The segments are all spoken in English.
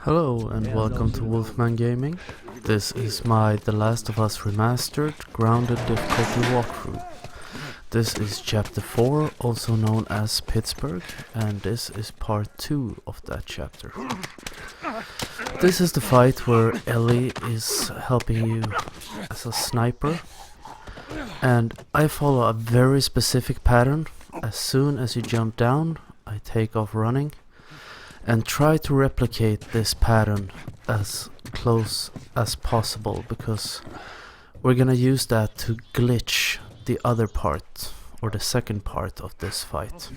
Hello and welcome to Wolfman Gaming. This is my The Last of Us Remastered Grounded difficulty walkthrough. This is chapter 4, also known as Pittsburgh, and this is part 2 of that chapter. This is the fight where Ellie is helping you as a sniper, and I follow a very specific pattern. As soon as you jump down, I take off running and try to replicate this pattern as close as possible, because we're gonna use that to glitch the other part, or the second part of this fight.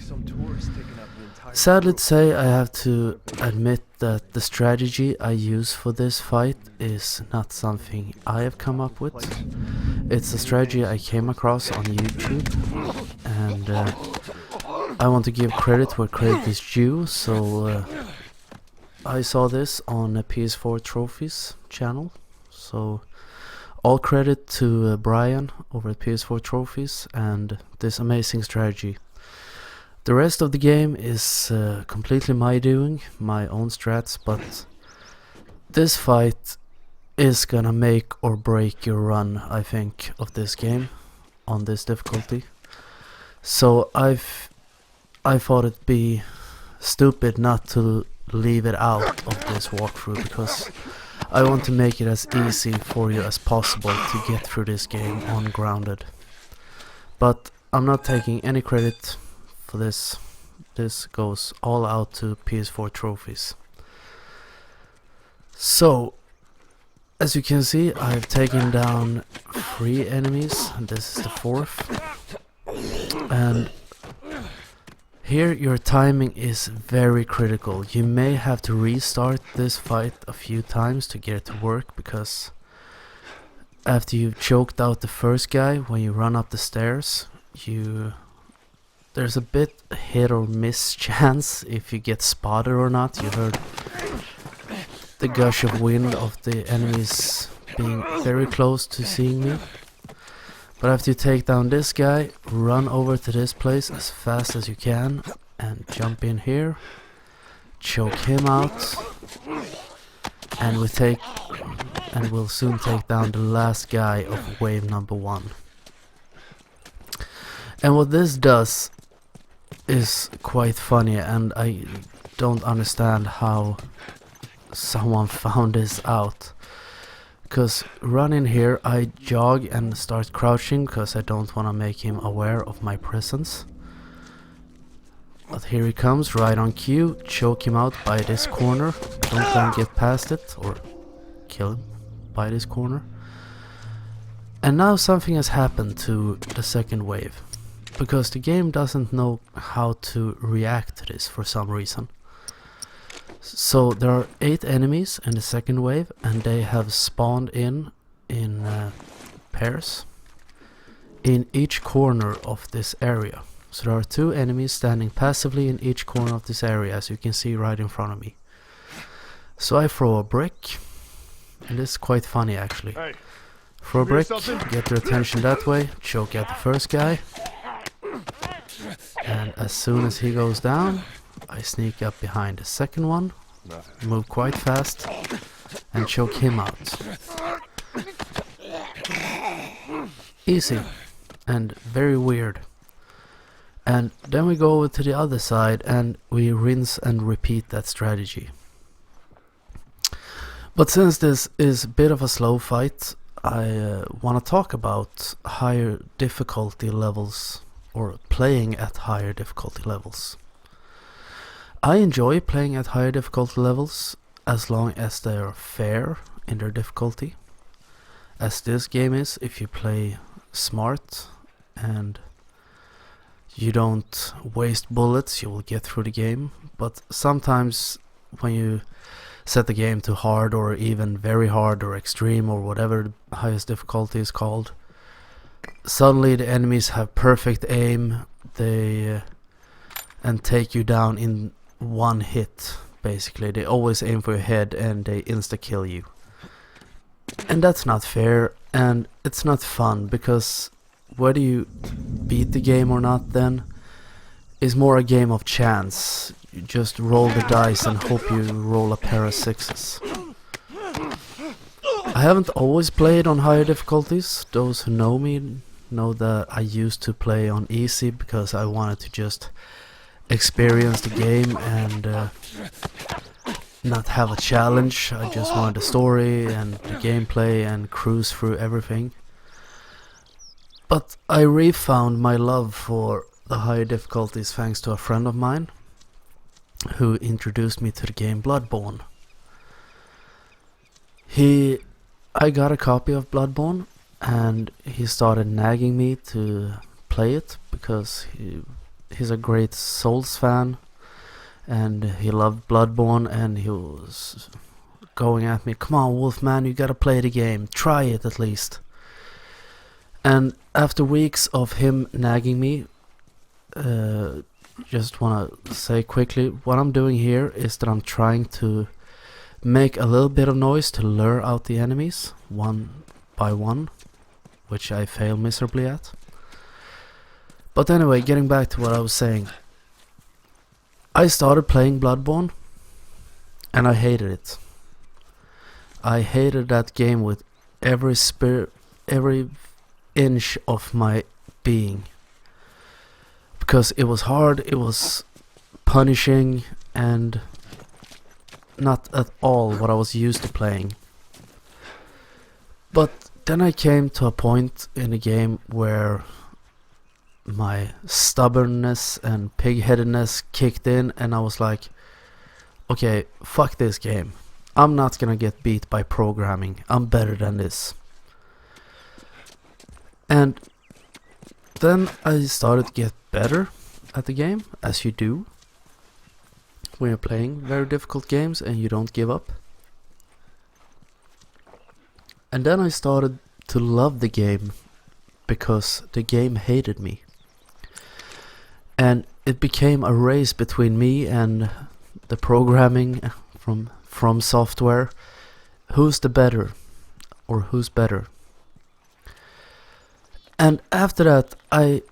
Sadly to say, I have to admit that the strategy I use for this fight is not something I have come up with. It's a strategy I came across on YouTube, and I want to give credit where credit is due, so I saw this on a PS4 Trophies channel, so all credit to Brian over at PS4 Trophies and this amazing strategy. The rest of the game is completely my doing, my own strats, but this fight is gonna make or break your run, I think, of this game on this difficulty. So I thought it'd be stupid not to leave it out of this walkthrough, because I want to make it as easy for you as possible to get through this game on Grounded. But I'm not taking any credit for this. This goes all out to PS4 Trophies. So, as you can see, I've taken down 3 enemies, and this is the 4th. And here your timing is very critical. You may have to restart this fight a few times to get it to work, because after you've choked out the first guy, when you run up the stairs, there's a bit hit or miss chance if you get spotted or not. You heard the gush of wind of the enemies being very close to seeing me. But after you take down this guy, run over to this place as fast as you can and jump in here, choke him out, and we'll soon take down the last guy of wave number 1. And what this does is quite funny, and I don't understand how someone found this out. Because run in here, I jog and start crouching because I don't want to make him aware of my presence. But here he comes, right on cue. Choke him out by this corner. Don't let him get past it, or kill him by this corner. And now something has happened to the second wave, because the game doesn't know how to react to this for some reason. So there are 8 enemies in the second wave, and they have spawned in pairs in each corner of this area. So there are 2 enemies standing passively in each corner of this area, as you can see right in front of me. So I throw a brick, and this is quite funny actually. Hey, throw a brick, get their attention that way, choke out the first guy, and as soon as he goes down, I sneak up behind the second one, move quite fast, and choke him out. Easy, and very weird. And then we go over to the other side, and we rinse and repeat that strategy. But since this is a bit of a slow fight, I want to talk about higher difficulty levels, or playing at higher difficulty levels. I enjoy playing at higher difficulty levels as long as they are fair in their difficulty, as this game is. If you play smart and you don't waste bullets, you will get through the game. But sometimes when you set the game to hard, or even very hard, or extreme, or whatever the highest difficulty is called, suddenly the enemies have perfect aim, and take you down in one hit. Basically, they always aim for your head and they insta-kill you. And that's not fair, and it's not fun, because whether you beat the game or not, then is more a game of chance. You just roll the dice and hope you roll a pair of sixes. I haven't always played on higher difficulties. Those who know me know that I used to play on easy because I wanted to just experience the game and not have a challenge. I just wanted the story and the gameplay and cruise through everything. But I refound my love for the higher difficulties thanks to a friend of mine who introduced me to the game Bloodborne. I got a copy of Bloodborne and he started nagging me to play it because he's a great Souls fan and he loved Bloodborne, and he was going at me, "Come on Wolfman, you gotta play the game, try it at least." And after weeks of him nagging me, just wanna say quickly, what I'm doing here is that I'm trying to make a little bit of noise to lure out the enemies one by one, which I fail miserably at. But anyway, getting back to what I was saying, I started playing Bloodborne and I hated it. I hated that game with every inch of my being, because it was hard, it was punishing, and not at all what I was used to playing. But then I came to a point in the game where my stubbornness and pig-headedness kicked in, and I was like, okay, fuck this game. I'm not gonna get beat by programming. I'm better than this. And then I started to get better at the game, as you do when you're playing very difficult games and you don't give up. And then I started to love the game because the game hated me. And it became a race between me and the programming from software. Who's the better? Or who's better? And after that I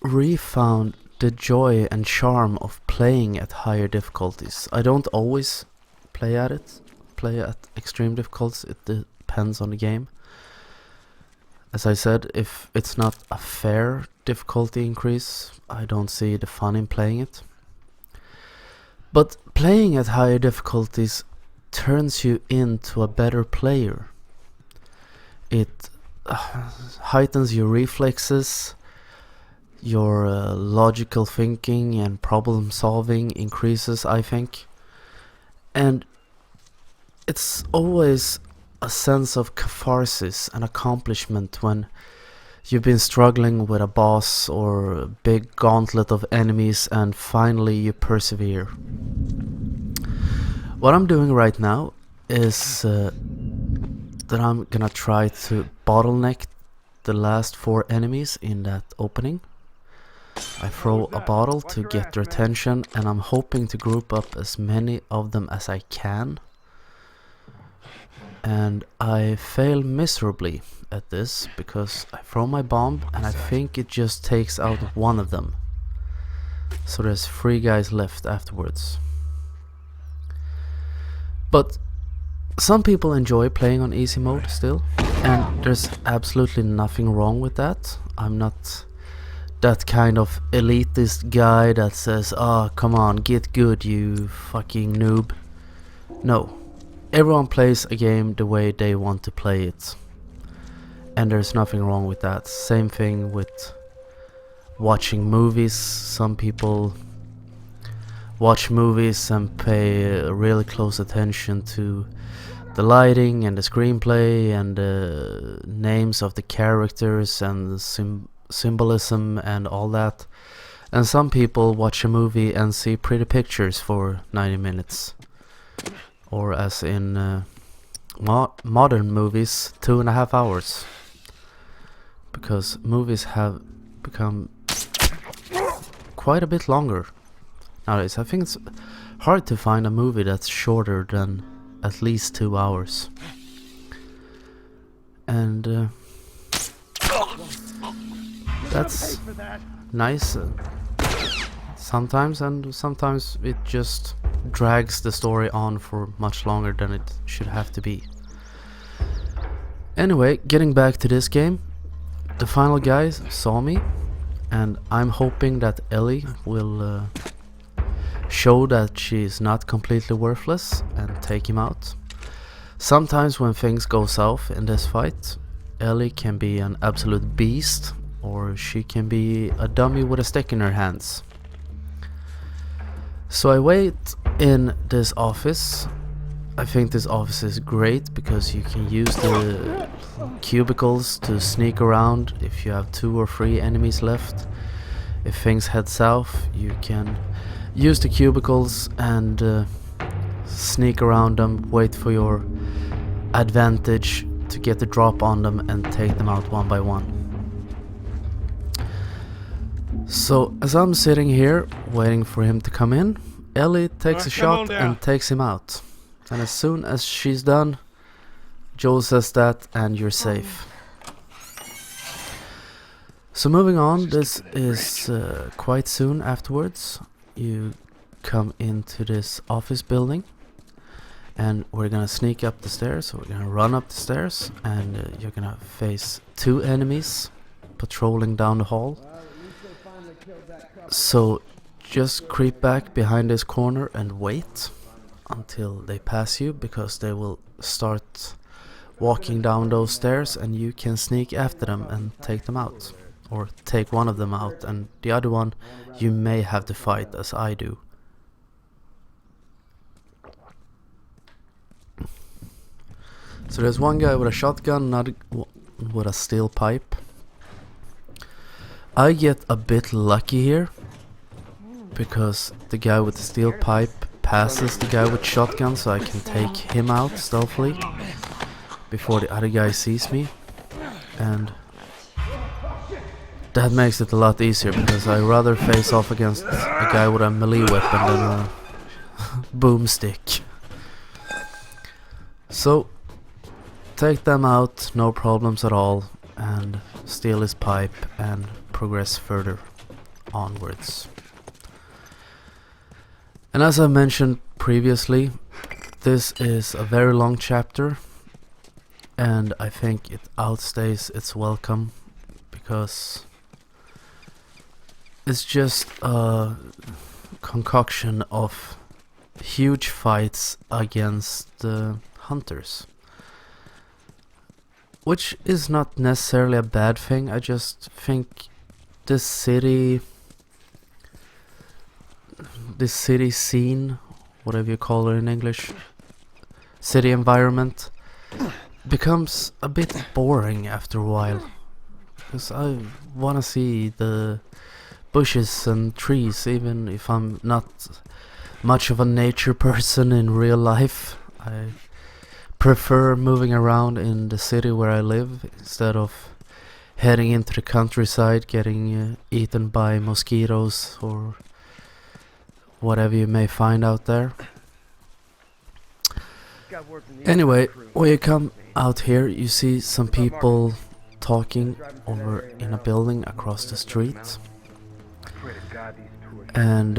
refound the joy and charm of playing at higher difficulties. I don't always play at extreme difficulties. It depends on the game. As I said, if it's not a fair difficulty increase, I don't see the fun in playing it. But playing at higher difficulties turns you into a better player. It heightens your reflexes, your logical thinking and problem solving increases, I think. And it's always a sense of catharsis and accomplishment when you've been struggling with a boss or a big gauntlet of enemies and finally you persevere. What I'm doing right now is that I'm gonna try to bottleneck the last 4 enemies in that opening. I throw a bottle to get their attention, and I'm hoping to group up as many of them as I can. And I fail miserably at this because I throw my bomb and I think it just takes out one of them. So there's 3 guys left afterwards. But some people enjoy playing on easy mode still, and there's absolutely nothing wrong with that. I'm not that kind of elitist guy that says, "Ah, come on, get good, you fucking noob." No, everyone plays a game the way they want to play it, and there's nothing wrong with that. Same thing with watching movies. Some people watch movies and pay really close attention to the lighting and the screenplay and the names of the characters and the symbolism and all that. And some people watch a movie and see pretty pictures for 90 minutes. Or as in modern movies, 2.5 hours. Because movies have become quite a bit longer nowadays. I think it's hard to find a movie that's shorter than at least 2 hours. And that's nice. sometimes, and sometimes it just drags the story on for much longer than it should have to be. Anyway, getting back to this game, the final guy saw me, and I'm hoping that Ellie will show that she's not completely worthless and take him out. Sometimes when things go south in this fight, Ellie can be an absolute beast, or she can be a dummy with a stick in her hands. So I wait in this office. I think this office is great because you can use the cubicles to sneak around if you have 2 or 3 enemies left. If things head south, you can use the cubicles and sneak around them, wait for your advantage to get the drop on them and take them out one by one. So as I'm sitting here waiting for him to come in, Ellie takes a shot and takes him out. And as soon as she's done, Joel says that and you're safe. So moving on, this is quite soon afterwards. You come into this office building and we're gonna sneak up the stairs. So we're gonna run up the stairs and you're gonna face 2 enemies patrolling down the hall. So just creep back behind this corner and wait until they pass you, because they will start walking down those stairs and you can sneak after them and take them out, or take one of them out, and the other one you may have to fight as I do. So there's one guy with a shotgun, another with a steel pipe. I get a bit lucky here because the guy with the steel pipe passes the guy with shotgun, so I can take him out stealthily before the other guy sees me, and that makes it a lot easier because I rather face off against a guy with a melee weapon than a boomstick. So take them out, no problems at all, and steal his pipe and progress further onwards. And as I mentioned previously, this is a very long chapter, and I think it outstays its welcome because it's just a concoction of huge fights against hunters, which is not necessarily a bad thing. I just think this city scene, whatever you call it in English, city environment, becomes a bit boring after a while, because I want to see the bushes and trees, even if I'm not much of a nature person in real life. I prefer moving around in the city where I live instead of heading into the countryside, getting eaten by mosquitoes or whatever you may find out there. Anyway, when you come out here, you see some people talking over in a building across the street, and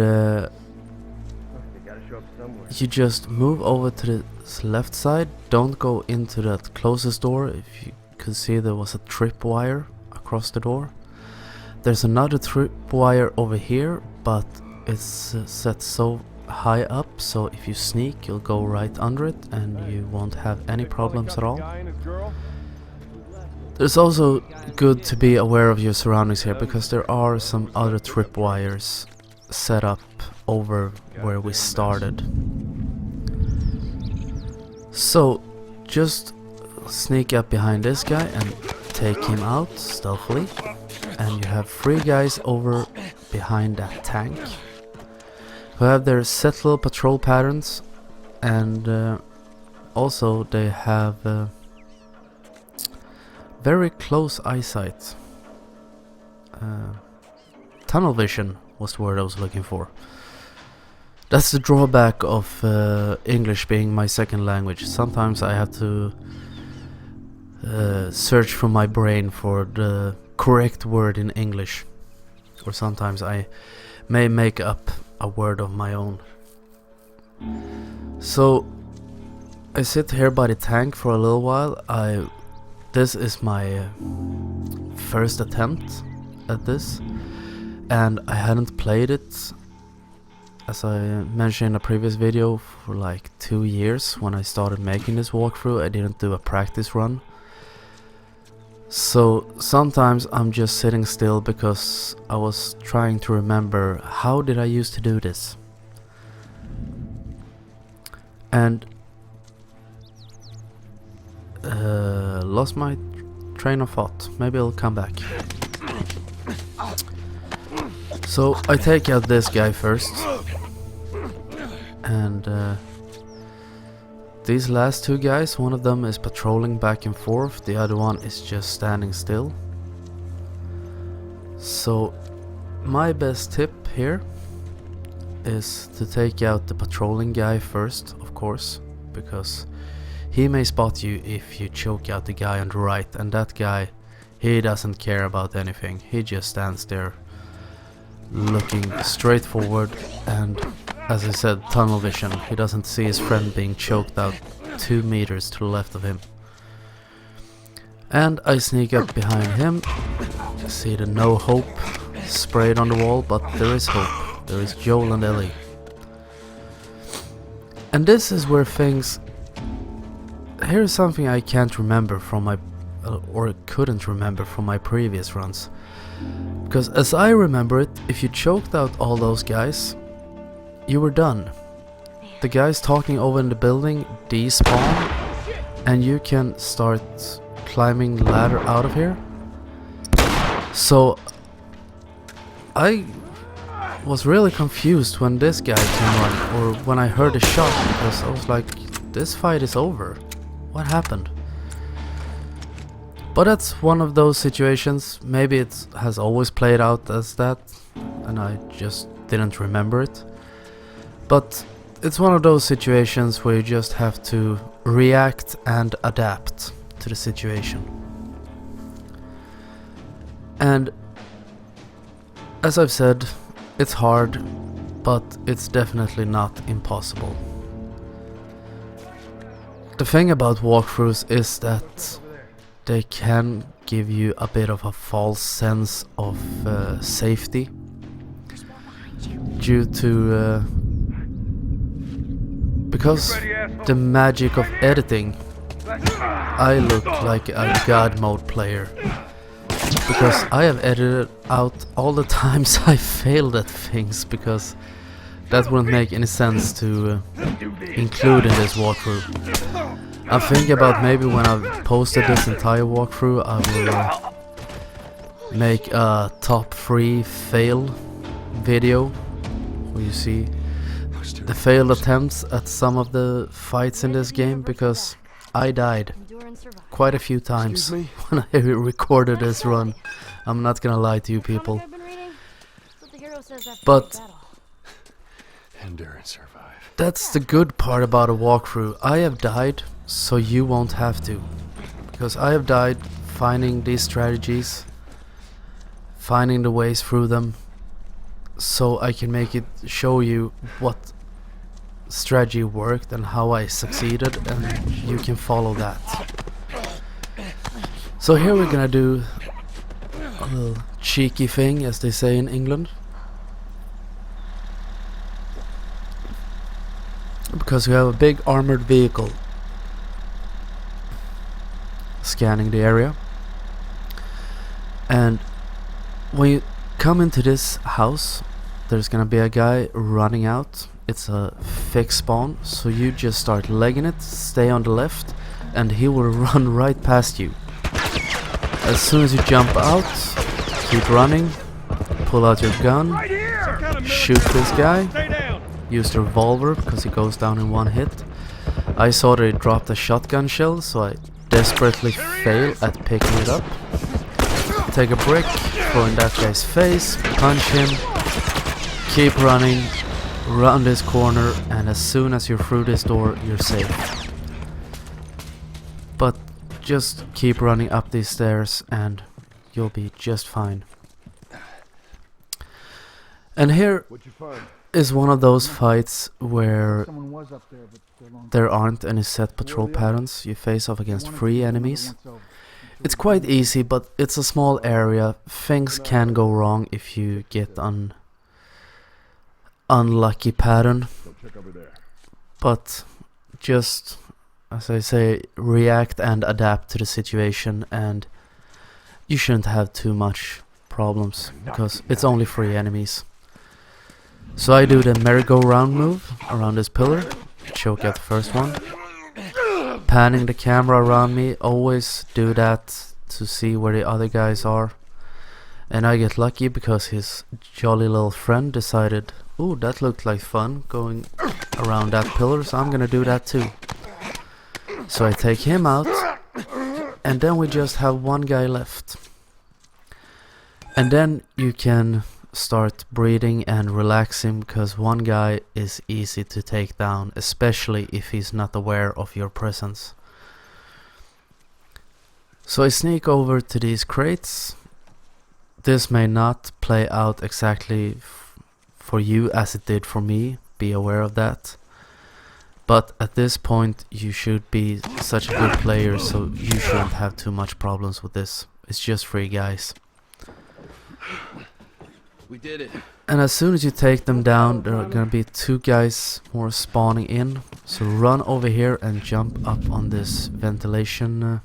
you just move over to the left side. Don't go into that closest door. If you could see, there was a tripwire across the door. There's another tripwire over here, but it's set so high up, so if you sneak you'll go right under it and you won't have any problems at all. There's also good to be aware of your surroundings here, because there are some other tripwires set up over where we started. So just sneak up behind this guy and take him out stealthily, and you have 3 guys over behind that tank who have their set little patrol patterns, and also they have very close eyesight. Tunnel vision was the word I was looking for. That's the drawback of English being my second language. Sometimes I have to search from my brain for the correct word in English, or sometimes I may make up a word of my own. So I sit here by the tank for a little while. This is my first attempt at this, and I hadn't played it, as I mentioned in a previous video, for like 2 years. When I started making this walkthrough, I didn't do a practice run. So sometimes I'm just sitting still because I was trying to remember, how did I used to do this? And lost my train of thought. Maybe it'll come back. So I take out this guy first, and these last two guys, one of them is patrolling back and forth, the other one is just standing still. So my best tip here is to take out the patrolling guy first, of course, because he may spot you if you choke out the guy on the right, and that guy, he doesn't care about anything. He just stands there looking straight forward, and as I said, tunnel vision. He doesn't see his friend being choked out 2 meters to the left of him. And I sneak up behind him. See the no hope sprayed on the wall, but there is hope. There is Joel and Ellie. And this is where things... Here's something I can't remember from my... or couldn't remember from my previous runs. Because as I remember it, if you choked out all those guys, you were done. The guys talking over in the building despawn, and you can start climbing the ladder out of here. So I was really confused when this guy came on, or when I heard a shot, because I was like, this fight is over. What happened? But that's one of those situations. Maybe it has always played out as that, and I just didn't remember it. But it's one of those situations where you just have to react and adapt to the situation. And as I've said, it's hard, but it's definitely not impossible. The thing about walkthroughs is that they can give you a bit of a false sense of safety due to because the magic of editing. I look like a god mode player because I have edited out all the times I failed at things, because that wouldn't make any sense to include in this walkthrough. I'm thinking about maybe when I've posted this entire walkthrough, I will make a top 3 fail video where you see the failed attempts at some of the fights in this game, because I died quite a few times when I recorded this run. I'm not gonna lie to you people. But endure and survive. That's the good part about a walkthrough. I have died, so you won't have to. Because I have died finding these strategies, finding the ways through them, so I can make it show you what strategy worked and how I succeeded, and you can follow that. So here we're gonna do a little cheeky thing, as they say in England. Because we have a big armored vehicle scanning the area, and when you come into this house, there's gonna be a guy running out. It's a fixed spawn, so you just start legging it, stay on the left, and he will run right past you. As soon as you jump out, keep running, pull out your gun, shoot this guy, use the revolver because he goes down in one hit. I saw that he dropped a shotgun shell, so I desperately fail at picking it up. Take a brick, throw in that guy's face, punch him, keep running, round this corner, and as soon as you're through this door, you're safe. But just keep running up these stairs and you'll be just fine. And here What'd you find? is one of those fights where Someone was up there, but they're long there aren't any set patrol patterns. You face off against 3 enemies. It's quite easy, but it's a small area. Things can go wrong if you get an unlucky pattern. Go check over there. But just, as I say, react and adapt to the situation, and you shouldn't have too much problems, because it's only 3 enemies. So I do the merry-go-round move around this pillar, choke out the first one. Panning the camera around me, always do that to see where the other guys are. And I get lucky because his jolly little friend decided, ooh, that looked like fun, going around that pillar, so I'm gonna do that too. So I take him out, and then we just have 1 guy left. And then you can start breathing and relaxing, because 1 guy is easy to take down, especially if he's not aware of your presence. So I sneak over to these crates. This may not play out exactly for you as it did for me, be aware of that. But at this point you should be such a good player, so you shouldn't have too much problems with this. It's just 3 guys. We did it. And as soon as you take them down, there are gonna be 2 guys more spawning in. So run over here and jump up on this ventilation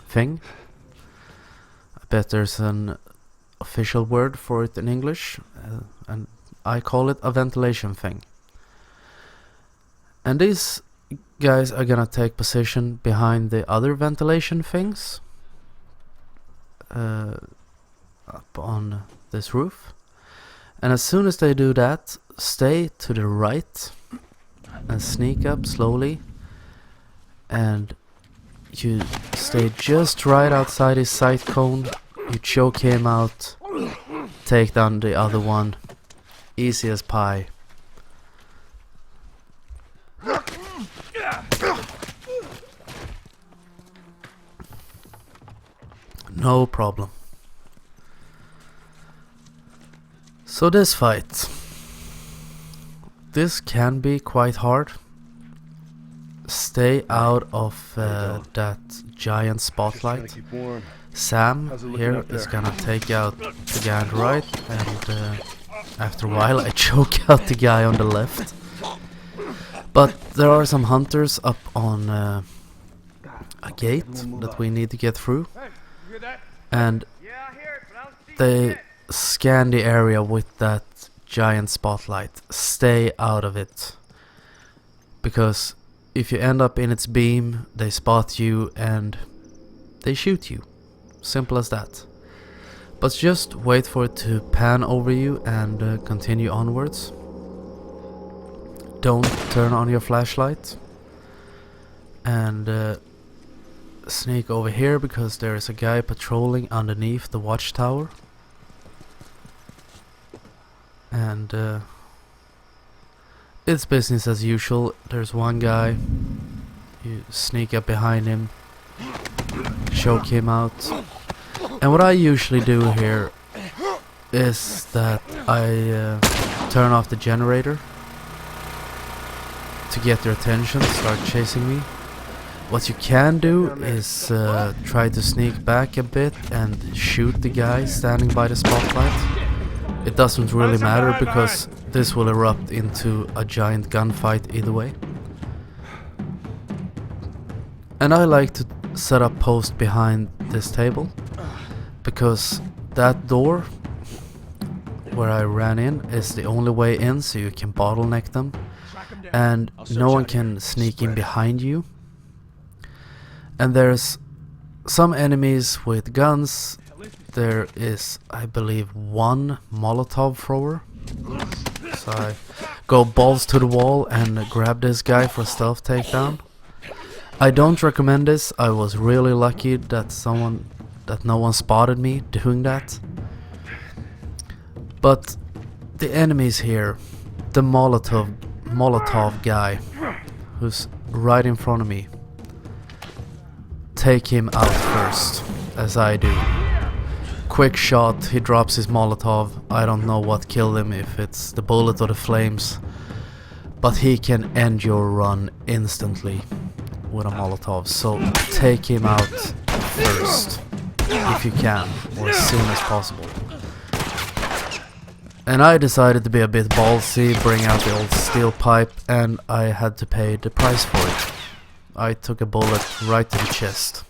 thing. I bet there's an official word for it in English, and I call it a ventilation thing. And these guys are gonna take position behind the other ventilation things up on this roof. And as soon as they do that, stay to the right and sneak up slowly, and you stay just right outside his sight cone. You choke him out, take down the other one, easy as pie. No problem. So this fight, this can be quite hard. Stay out of that giant spotlight. Keep warm. Sam How's it looking here out is there? gonna take out the guy on the right, and after a while I choke out the guy on the left. But there are some hunters up on a gate that we need to get through, and they scan the area with that giant spotlight. Stay out of it, because if you end up in its beam, they spot you and they shoot you. Simple as that. But just wait for it to pan over you and continue onwards. Don't turn on your flashlight. And sneak over here, because there is a guy patrolling underneath the watchtower. And it's business as usual. There's 1 guy. You sneak up behind him, choke him out. And what I usually do here is that I turn off the generator to get their attention, start chasing me. What you can do is try to sneak back a bit and shoot the guy standing by the spotlight. It doesn't really matter, because this will erupt into a giant gunfight either way. And I like to set up post behind this table, because that door where I ran in is the only way in, so you can bottleneck them, and no one can sneak in behind you. And there's some enemies with guns. There is, I believe, 1 Molotov thrower. So I go balls to the wall and grab this guy for a stealth takedown. I don't recommend this. I was really lucky that no one spotted me doing that. But the enemies here, the Molotov guy who's right in front of me, take him out first, as I do. quick shot, he drops his Molotov. I don't know what killed him, if it's the bullet or the flames, but he can end your run instantly with a Molotov, so take him out first if you can, or as soon as possible. And I decided to be a bit ballsy, bring out the old steel pipe, and I had to pay the price for it. I took a bullet right to the chest.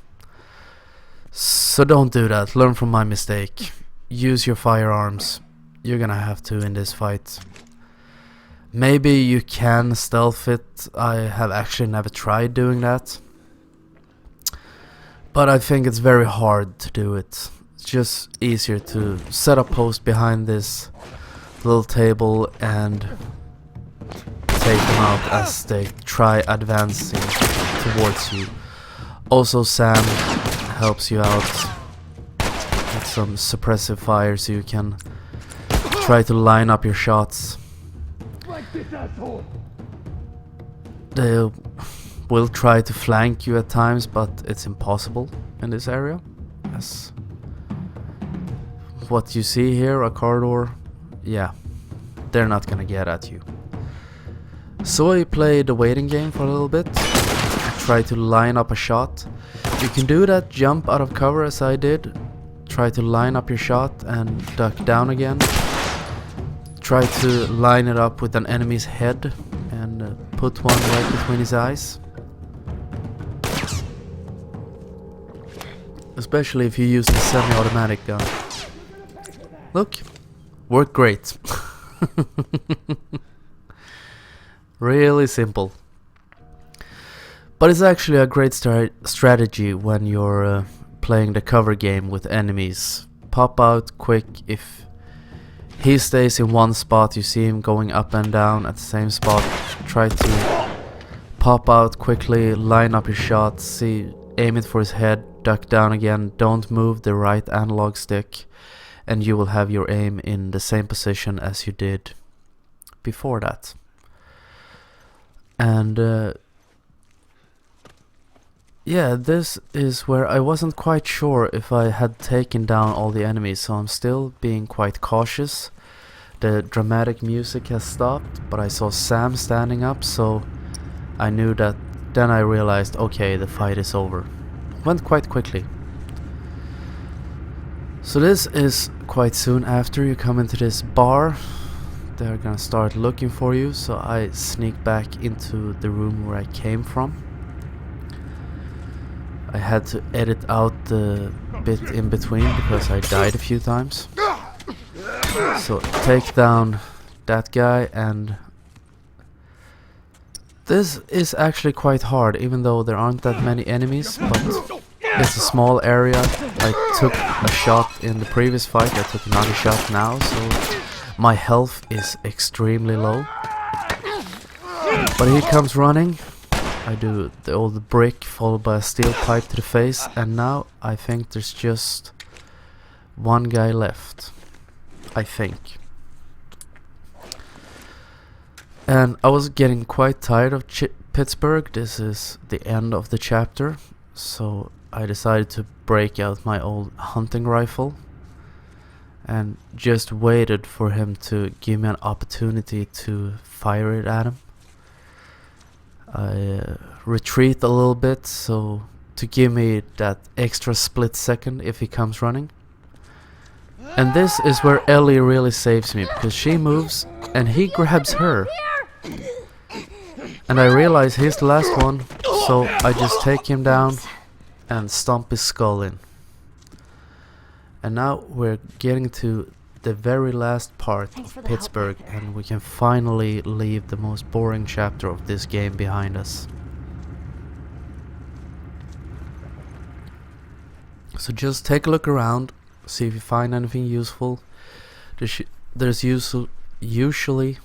So don't do that, learn from my mistake. Use your firearms, you're gonna have to in this fight. Maybe you can stealth it, I have actually never tried doing that. But I think it's very hard to do it. It's just easier to set up post behind this little table and take them out as they try advancing towards you. Also Sam helps you out with some suppressive fire so you can try to line up your shots. They will try to flank you at times, but it's impossible in this area. As what you see here, a corridor, yeah, they're not gonna get at you. So I played the waiting game for a little bit. Try to line up a shot. You can do that, jump out of cover as I did. Try to line up your shot and duck down again. Try to line it up with an enemy's head and put one right between his eyes. Especially if you use the semi-automatic gun. Look, worked great. Really simple. But it's actually a great strategy when you're playing the cover game with enemies. Pop out quick. If he stays in one spot, you see him going up and down at the same spot. Try to pop out quickly, line up your shot, aim it for his head, duck down again, don't move the right analog stick, and you will have your aim in the same position as you did before that. And yeah, this is where I wasn't quite sure if I had taken down all the enemies, so I'm still being quite cautious. The dramatic music has stopped, but I saw Sam standing up, so I knew that. Then I realized, okay, the fight is over. Went quite quickly. So this is quite soon after you come into this bar. They're gonna start looking for you, so I sneak back into the room where I came from. I had to edit out the bit in between because I died a few times. So take down that guy, and this is actually quite hard, even though there aren't that many enemies, but it's a small area. I took a shot in the previous fight, I took another shot now, so my health is extremely low. But he comes running. I do the old brick followed by a steel pipe to the face, and now I think there's just one guy left. I think. And I was getting quite tired of Pittsburgh. This is the end of the chapter, so I decided to break out my old hunting rifle and just waited for him to give me an opportunity to fire it at him. I retreat a little bit, so to give me that extra split second if he comes running. And this is where Ellie really saves me, because she moves and he grabs her. And I realize he's the last one, so I just take him down and stomp his skull in. And now we're getting to the very last part of Pittsburgh, and we can finally leave the most boring chapter of this game behind us. So just take a look around, see if you find anything useful. There's usually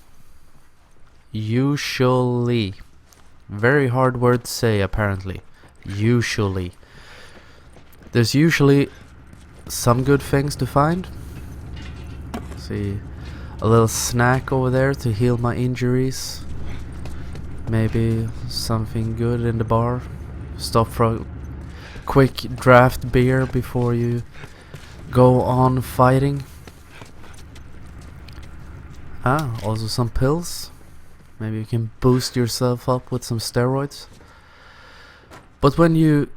very hard word to say apparently. Usually. There's usually some good things to find. See, a little snack over there to heal my injuries. Maybe something good in the bar. Stop for a quick draft beer before you go on fighting. Also some pills. Maybe you can boost yourself up with some steroids. But when you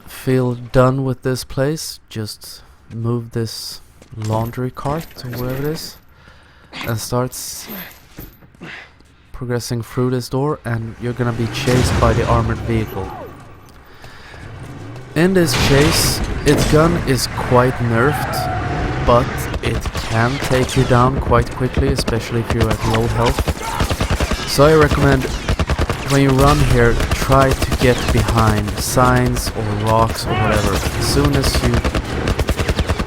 feel done with this place, just move this laundry cart or wherever it is and starts progressing through this door, and you're gonna be chased by the armored vehicle. In this chase, its gun is quite nerfed, but it can take you down quite quickly, especially if you're at low health. So I recommend when you run here, try to get behind signs or rocks or whatever. As soon as you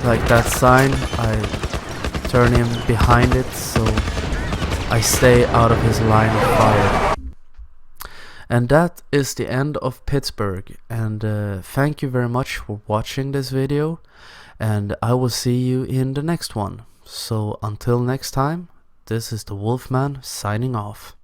like that sign, I turn him behind it so I stay out of his line of fire. And that is the end of Pittsburgh, and thank you very much for watching this video, and I will see you in the next one. So until next time, this is the Wolfman signing off.